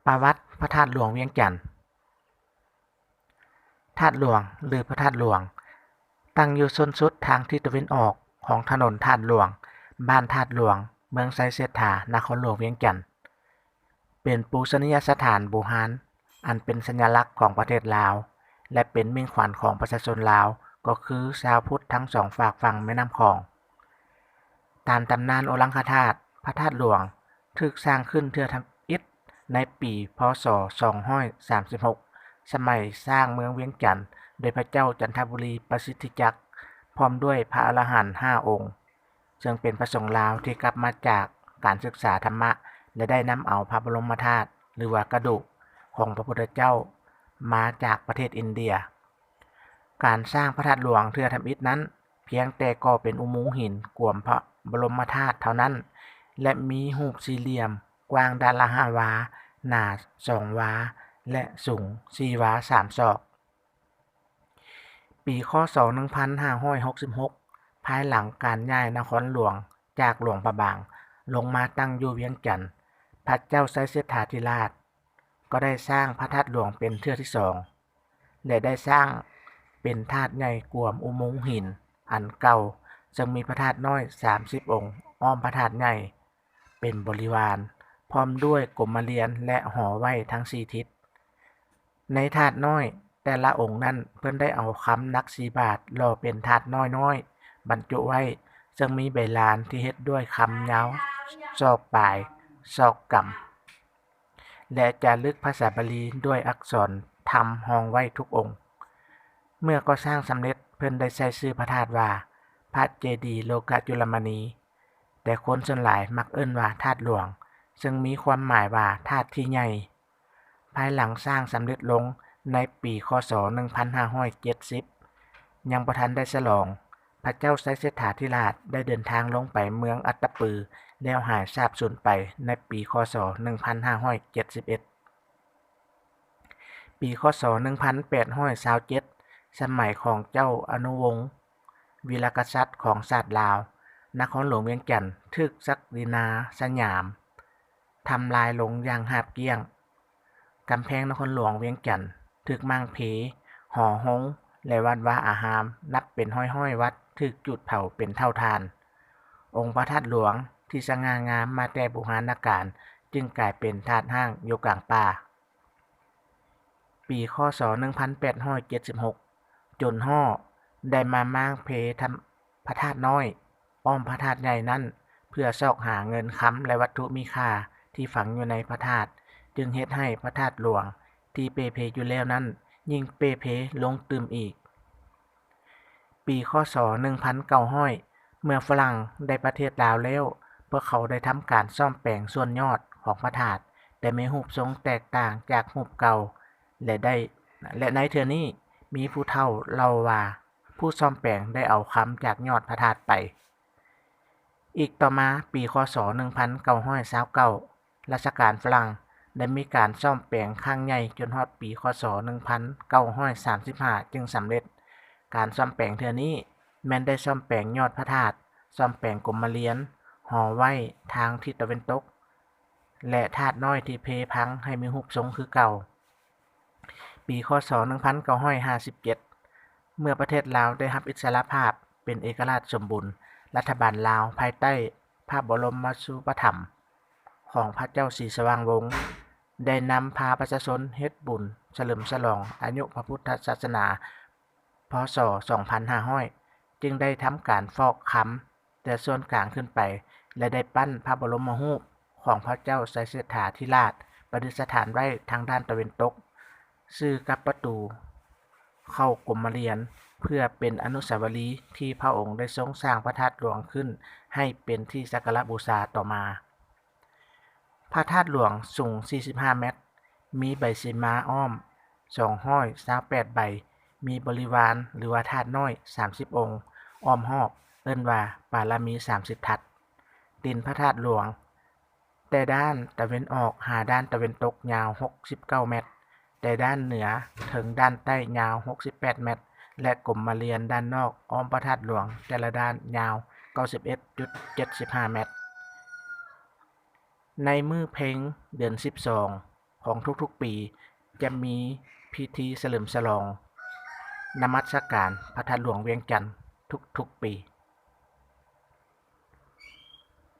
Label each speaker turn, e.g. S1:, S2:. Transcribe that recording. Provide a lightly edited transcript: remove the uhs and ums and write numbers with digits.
S1: ประวัติพระธาตุหลวงเวียงจันทน์ธาตุหลวงหรือพระธาตุหลวงตั้งอยู่ส้นสุดทางทิศตะวันออกของถนนธาตุหลวงบ้านธาตุหลวงเมืองไซเสถานครหลวงเวียงจันทน์เป็นปูชนียสถานโบราณอันเป็นสัญลักษณ์ของประเทศลาวและเป็นมิ่งขวัญของประชาชนลาวก็คือชาวพุทธทั้งสองฝากฝั่งแม่น้ำคลองตามตำนานโอลังคธาตุพระธาตุหลวงถูกสร้างขึ้นเพื่อทำอิฐในปีพ.ศ. 236สมัยสร้างเมืองเวียงจันทน์โดยพระเจ้าจันทบุรีประสิทธิจักรพร้อมด้วยพระอรหันต์5องค์ซึ่งเป็นพระสงฆ์ลาวที่กลับมาจากการศึกษาธรรมะและได้นำเอาพระบรมธาตุหรือว่ากระดูกของพระพุทธเจ้ามาจากประเทศอินเดียการสร้างพระธาตุหลวงเพื่อทำอิฐนั้นเพียงแต่ก่อเป็นอุโมงค์หินกวมพระบรมธาตุเท่านั้นและมีรูปสี่เหลี่ยมกว้างด้านละ5 วาหนา2 วาและสูง4 วา3 ศอกปีค.ศ. 1566ภายหลังการย้ายนครหลวงจากหลวงพระบางลงมาตั้งอยู่เวียงจันทน์พระเจ้าไสยเสถาธิราชก็ได้สร้างพระธาตุหลวงเป็นเทื่อที่2และได้สร้างเป็นธาตุใหญ่กวมอุโมงค์หินอันเก่าซึ่งมีพระธาตุน้อย30องค์อ้อมพระธาตุใหญ่เป็นบริวารพร้อมด้วยกรมเรียนและหอไหว้ทั้ง4ทิศในธาตุน้อยแต่ละองค์นั้นเพิ่นได้เอาคำหนัก4 บาทหล่อเป็นธาตุน้อยๆบรรจุไว้ซึ่งมีใบลานที่เฮ็ดด้วยคำยาวศอกปลายศอกกำและจารึกภาษาบาลีด้วยอักษรธรรมห้องไว้ทุกองค์เมื่อก่อสร้างสำเร็จเพิ่นได้ใช้ชื่อพระธาตุว่าพระเจดีย์โลกจุลมณีแต่คนส่วนหลายมักเอิ้นว่าธาตุหลวงซึ่งมีความหมายว่าธาตุที่ใหญ่ภายหลังสร้างสำเร็จลงในปีค.ศ. 1570ยังบ่ทันได้ฉลองพระเจ้าไสยเสถาธิราชได้เดินทางลงไปเมืองอัตตปือแล้วหายสาบสูญไปในปีค.ศ. 1577ปีค.ศ. 1827สมัยของเจ้าอนุวงศ์วีรกษัตริย์ของชาติลาวนครหลวงเวียงจันทน์ถูกศักดินาสยามทำลายลงอย่างหาบเกี้ยงกำแพงนครหลวงเวียงจันทน์ถูกมั่งเพหอหงส์และวัดวาอารามนับเป็นห้อยๆวัดถูกจุดเผาเป็นเท่าทานองค์พระธาตุหลวงที่สง่างามมาแต่โบราณกาลจึงกลายเป็นธาตุห้างอยู่กลางป่าปีค.ศ. 1876จนฮ้อได้มาม้างเพทำพระธาตุน้อยอ้อมพระธาตุใหญ่นั้นเพื่อซอกหาเงินค้ำและวัตถุมีค่าที่ฝังอยู่ในพระธาตุจึงเฮ็ดให้พระธาตุหลวงที่เปเพอยู่แล้วนั้นยิ่งเปเพลงตึมอีกปีค.ศ. 1900เมื่อฝรั่งได้ประเทศลาวแล้วพวกเขาได้ทำการซ่อมแปลงส่วนยอดของพระธาตุแต่มีรูปทรงแตกต่างจากรูปเก่าและในเทื่อนี้มีผู้เฒ่าเล่าว่าผู้ซ่อมแปลงได้เอาคำจากยอดพระธาตุไปอีกต่อมาปีค.ศ. 1929รัชกาลฝรั่งได้มีการซ่อมแปลงครั้งใหญ่จนฮอดปีค.ศ. 1935จึงสำเร็จการซ่อมแปลงเทื่อนี้แม้นได้ซ่อมแปลงยอดพระธาตุซ่อมแปลงกรมเรียนหอไหว้ทางทิศตะวันตกและธาตุน้อยที่เพพังให้มีรูปทรงคือเก่าปีค.ศ. 1957เมื่อประเทศลาวได้รับอิสรภาพเป็นเอกราชสมบูรณ์รัฐบาลลาวภายใต้พระบรมสูปถัมภ์ของพระเจ้าศรีสว่างวงศ์ได้นำพาประชาชนเฮ็ดบุญเฉลิมฉลองอายุพระพุทธศาสนาพ.ศ. 2500จึงได้ทำการฟอกคำแต่ส่วนกลางขึ้นไปและได้ปั้นพระบรมรูปของพระเจ้าไสยเสถาธิราชประดิษฐานไว้ทางด้านตะวันตกซื่อกับประตูเข้ากรมเรียนเพื่อเป็นอนุสาวรีย์ที่พระองค์ได้ทรงสร้างพระธาตุหลวงขึ้นให้เป็นที่สักการะบูชาต่อมาพระธาตุหลวงสูง45 เมตรมีใบสีม้าอ้อม228ใบมีบริวารหรือว่าธาตุน้อย30องค์อ้อมรอบเอิ้นว่าปารมี30ทัศตีนพระธาตุหลวงแต่ด้านตะวันออกหาด้านตะวันตกยาว69เมตรแต่ด้านเหนือถึงด้านใต้ยาว68เมตรและกรมเรียนด้านนอกอ้อมพระธาตุหลวงแต่ละด้านยาว 91.75 เมตรในมื้อเพ็งเดือน12 ของทุกๆปีจะมีพิธีเฉลิมฉลองนมัสการพระธาตุหลวงเวียงจันทร์ทุกๆปี